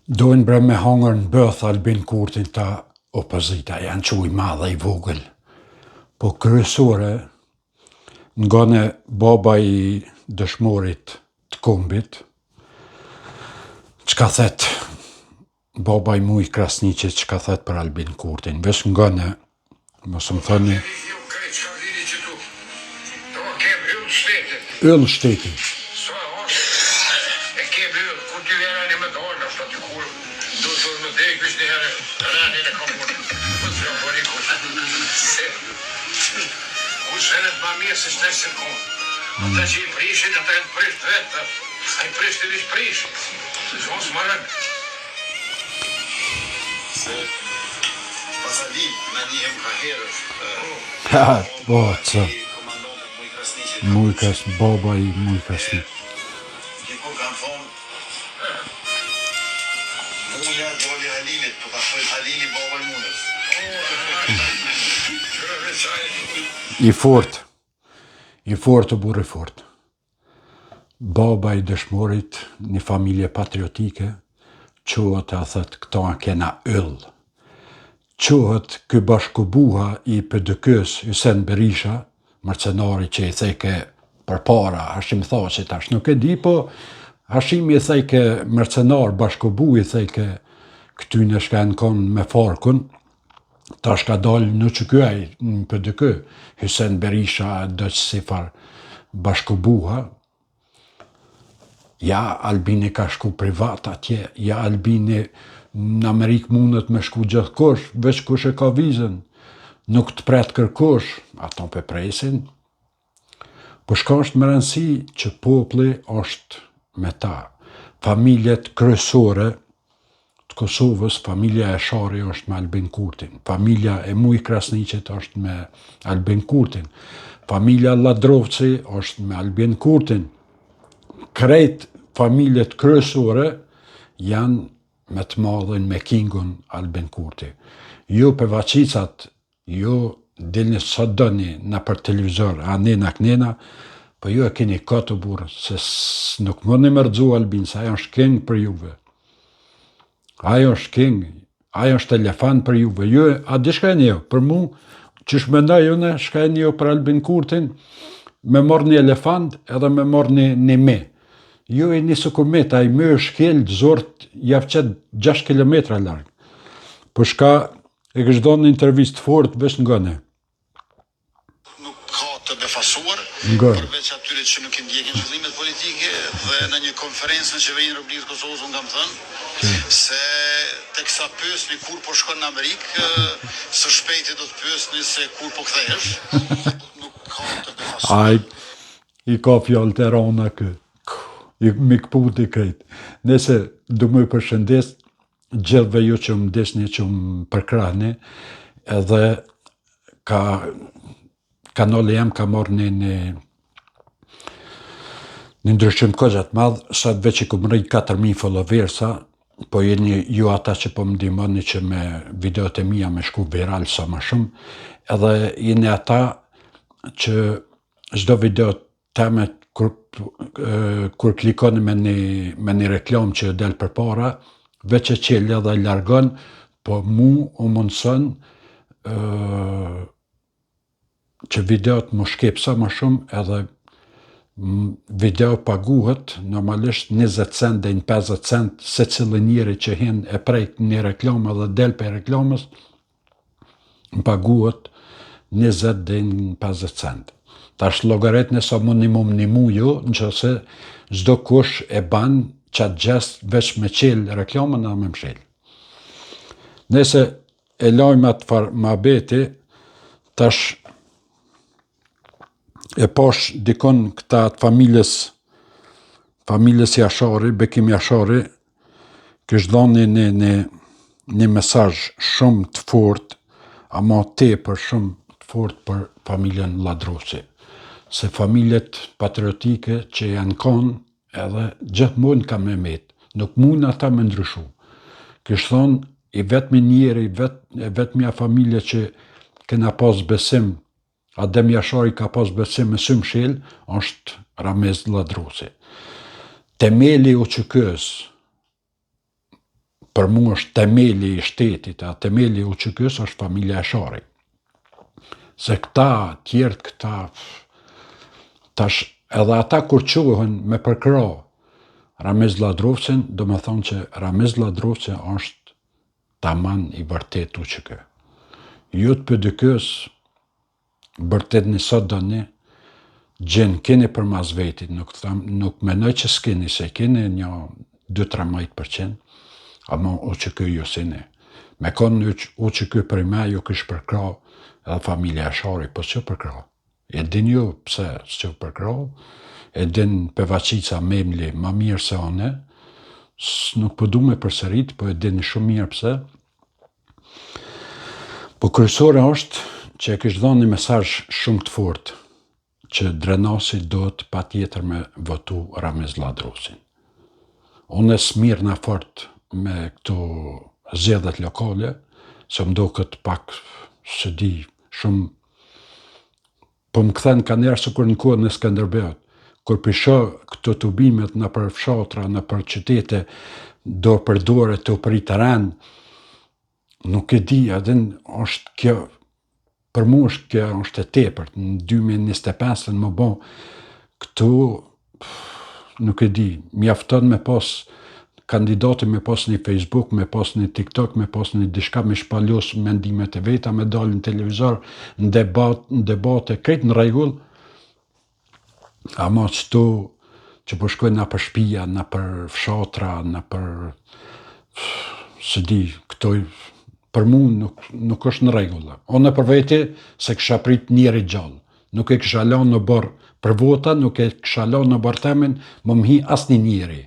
Dojnë bre me hangër në bëth Albin Kurtin ta opozita, janë quj madhe i vogël. Po kryesore, nga ne baba i dëshmorit të kombit, qka thet baba i muj Krasniqit, qka thet për Albin Kurtin, vesh nga ne, mos më thëni, yll shteti. Shenet ma mirë se shte sekundë. Ata që i prishin, ata e të prisht vetë. A i prisht e vish prishin. Se që mos më rënë. Se Pasadin, në njëhem ka herës. Ha, po, co. Muj Krasniqit, baba i muj Krasniqit. Dikur kanë thonë, muja doli Halilit, po ka thojt Halili baba i mujës. I fort të burë i fort. Baba i dëshmorit, një familje patriotike, qohët e thët këta kena yll. Qohët kë bashkobuha i PDK-s, Ysen Berisha, mërcenari që i theke për para, Hashim Thaqit, tash nuk e di, po Hashim i theke mërcenar, bashkobu i theke këtyne shka në konë me farkun, tash ka dalë në që kyaj në PDK, Ysen Berisha do që si far bashkobuha, ja Albini ka shku privat atje, ja Albini në Amerikë mundet me shku gjithë kosh, veç kush e ka vizën, nuk të pret kërkosh, ato pe presin, po shka është më rëndësi që popli është me ta. Familjet kryesore të Kosovës, familja e Shari është me Albin Kurtin, familja e muj Krasniqit është me Albin Kurtin, familja Ladrovci është me Albin Kurtin, krejt familjet kryesore janë me të madhen me kingun Albin Kurti. Jo për vaqicat, jo dilni sa dëni në për televizor, a nena kënena, po ju e keni këtë burë, se nuk më në mërdzu Albin, se ajo është king për juve. Ajo është king, ajo është elefant për juve. Ju, a di shka e njo? Për mu, që shmenda jone, shka e njo për Albin Kurtin, me morë një elefant edhe me morë një me. Ju e një sukumit, a i me është kjellë, zort, javë qëtë 6 kilometra largë. Për shka e kështë do në intervjist fort, vesh nga ne. Nuk ka të befasuar, përveç atyre që nuk i ndjekin qëllimet politike, dhe në një konferencë në Qeverinë Republikës Kosovës unë kam thënë, se tek sa pyesni kur po shkon në Amerikë, së shpejti do të pyesni se kur po kthehesh. Nuk ka të befasuar. I ka fjallë të rana kë, i mikputi krejt. Nese, du më përshëndes, gjithve ju që më desni, që më përkrahni, edhe kanali jem ka marrë një ndryshim këgjatë madhë, sa të veç i këmë rejtë 4.000 followersa, po jeni ju ata që po më ndihmoni që me videot e mija me shku viral sa ma shumë, edhe jeni ata që çdo video teme kur klikoni me një reklam që del për para, veç e qelja dhe largon, po mu u mundëson që videot më shkep sa ma shumë, edhe video paguhet, normalisht 20 cent dhe 50 cent se cilë njeri që hin e prejt një reklamë dhe del për reklamës, më paguhet 20 dhe 50 cent. Tash logaret nësa minimum një mu ju, në që se gjdo kush e ban qatë gjest veç me qelë reklamën dhe me mshel. Nëse e lajmë atë farë ma beti, tash e pash dikon këta të familjes Jashari, Bekim Jashari, kështë dhoni një mesazh shumë të fort, ama tepër shumë të fort për familjen Ladrovci. Se familjet patriotike që janë konë, edhe gjithmonë ka me metë, nuk mund ata me ndryshu. Kështë thonë, i vetëmi njeri, vetëmja familje që kena pas besim, Adem Jashari ka pas besim me sy mshel, është Ramez Ladrovci. Temeli u qykës për mu është temeli I shtetit, a temeli U QK-s është familja e Shari. Se këta, tjertë këta, tash edhe ata kur quhen me përkra Ramiz Ladrovcin, do me thonë që Ramiz Ladrovcin është taman I vërtet U QK. Ju të PDK-s, vërtet një sot do një, gjenë keni për mas vetit, nuk menoj që s'keni, se keni një 2-3%, ama U QK ju sini. Me konë U QK për me, ju kësh përkra edhe familja e Shari, po që përkra. E din ju pse që përkra, e din Pevaqica Memli ma mirë se one, nuk po du me përsërit, po e din shumë mirë pse. Po kryesore është që e kështë dhënë një mesazh shumë të fortë, që Drenasi do të patjetër me votu Ramiz Ladrovcin. Unë e smirë në fort me këto zgjedhjet lokale, se më do këtë pak, së di, shumë, po më kthen ka njerë se kur në kohën në Skënderbeut, kur pisho këto tubimet në për fshatra, në për qytete, do përdore të operi teren, nuk e di, adin është kjo, për mu është kjo është e tepërt, në 2025 më bon, këtu, nuk e di, mjafton me pas kandidati me pas një Facebook, me pas një TikTok, me pas një dishka me shpalos mendimet e veta, me dalë në televizor, në debate, kretë në rregull, ama qëto që po shkojnë në për shpia, në për fshatra, në për, së di, këto, për mu nuk është në rregull. Unë për veti se kësha prit njeri gjallë, nuk e kësha lanë në bërë për vota, nuk e kësha lanë në bërë temin, më mhi asni njeri.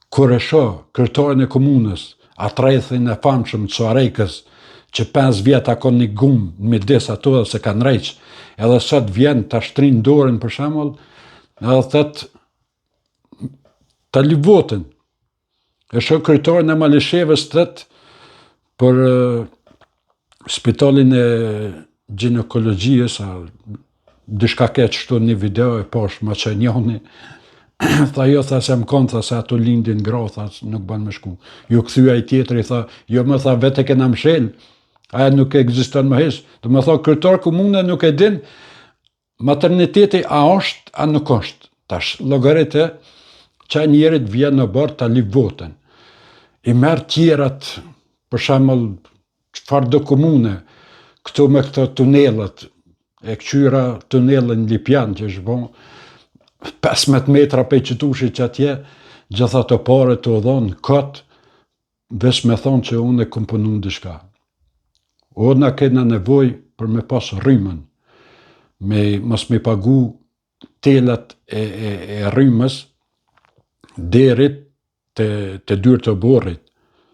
Kur e shoh kryetarin e komunës, atrejthin e famshëm të Suarejkës, që 5 vjet ka një gumë në midis ato dhe se kanë rreq, edhe sot vjen ta shtrin dorën për shembull, edhe thot ta lyp votën. E shoh kryetarin e Malishevës thot për spitalin e ginekologjisë, dishka ke qështu një video e posh ma që njoni, tha jo, tha se më konë, tha se ato lindin gra, tha nuk ban me shku. Ju këthyja I tjetëri, tha, jo më tha vete kena mshel, aja nuk e egziston më hesh. Do më tha, kryetar komune nuk e din, materniteti a është, a nuk është. Tash, logarete, që njerit vjen në barë ta lip votën. I merë tjerat, për shembull, çfarë do komune, këtu me këto tunelat, e këqyra tunelën Lipjan, që është bon, 15 metra pe qëtushit që atje, gjitha të pare të odhonë këtë, vesh me thonë që unë e kom punu në dishka. Ona kena nevoj për me pas rrymën, mos me pagu telat e rrymës derit të dyrë të borrit,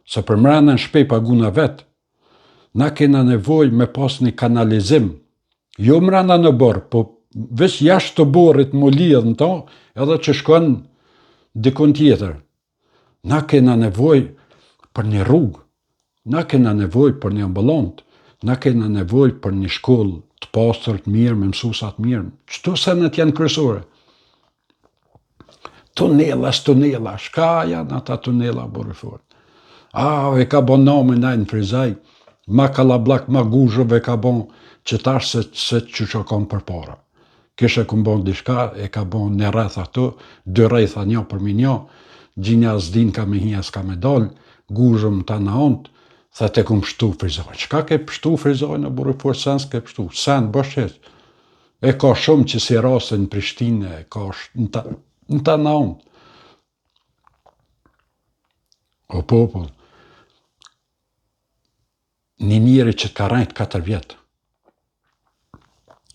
se për mrena në shpej paguna vetë, na kena nevoj me pas një kanalizim, jo mrena në borë, po veç jashtë të borrit më lidhë në to, edhe që shkon dikon tjetër. Na kena nevoj për një rrugë, na kena nevoj për një ambulant, na kena nevoj për një shkollë të pastër të mirë, me mësusat mirë. Qëto senet janë kryesore? Tunela, shka janë ata tunela borëfort? E ka bon namin në Frizaj, ma Kalablak, ma Guzhëv e ka bon qëtash se që që kam për para. Kishe këm bon dishka, e ka bon në rreth ato, 2 rretha një për një, gjinja zdin ka me hija s'ka me dal, Guzhëm ta në ontë, tha te këm pështu Frizaj. Qka ke pështu Frizaj në borëfort, sen s'ke pështu? Sen, bëshqet. E ka shumë që si rase në Prishtine, ka në ta në ontë. O popull, një njeri që ka rejt 4 vjetë,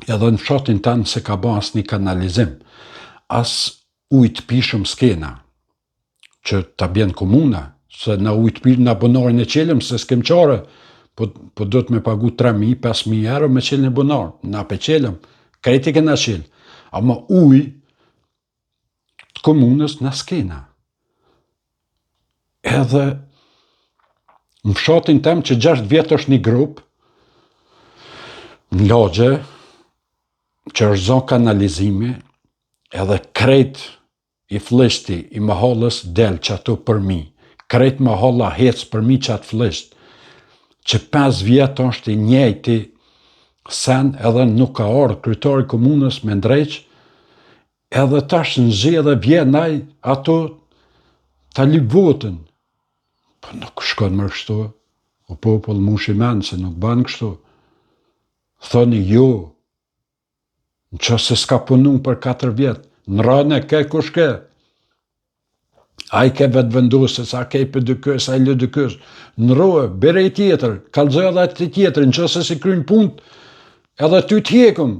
edhe në fshatin tanë se ka ba as një kanalizim, as ujtë pishëm s'kena, që ta bjen komuna, se na ujtë pishëm në abonarin e qelëm, se s'kem qare, po do të me pagu 3.000, 5.000 euro me qelën e abonar, na pe qelëm, krejti kena qelë, ama ujë të komunës na s'kena. Edhe në fshatin tem që 6 vjetë është një grup, në lagje, që është zonë kanalizimi, edhe krejt I fleshti, I mahallës del që ato për mi. krejt më holla hec për mi qatë flisht, që 5 vjetë është i njejti sen edhe nuk ka orë kryetari komunës me ndreq, edhe tash në zi edhe vjenaj ato ta lip votën. Po nuk shkon më kështu, o popull mushimen se nuk ban kështu. Thoni jo, në që se s'ka punu për 4 vjetë, në rane ke kush ke. A i ke vetë vendosë, sa ke për dykës, a i lë dykës. Në roë, bere i tjetër, kalzoj edhe ati tjetër, në që se si krynë punt, edhe ty t'hjekëm.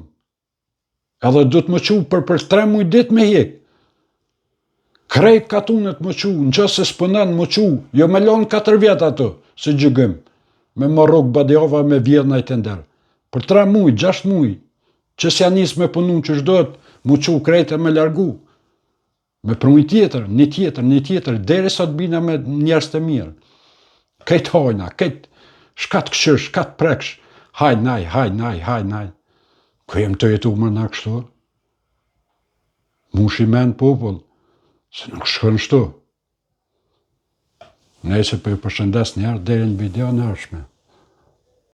Edhe du të më qu për 3 muj dit me hjek. Krejt katunet më qu, në që se s'pënen më qu, jo me lonë 4 vjetë ato, se gjygëm. Me më rogë badjova me vjedhna i të nderë. Për 3 muj, 6 muj, që s'ja nis me punu që shdojt, më qu krejt e me largu. Me pruj tjetër, një tjetër, deri sa të bina me njerës të mirë. Kejt hajna, kejt shkat këshër, shkat preksh, hajnaj. Ku jem të jetu më në kështu? Mushi men popull, se nuk shkën shtu. Nëse për ju përshëndes njerë, deri në video në arshme.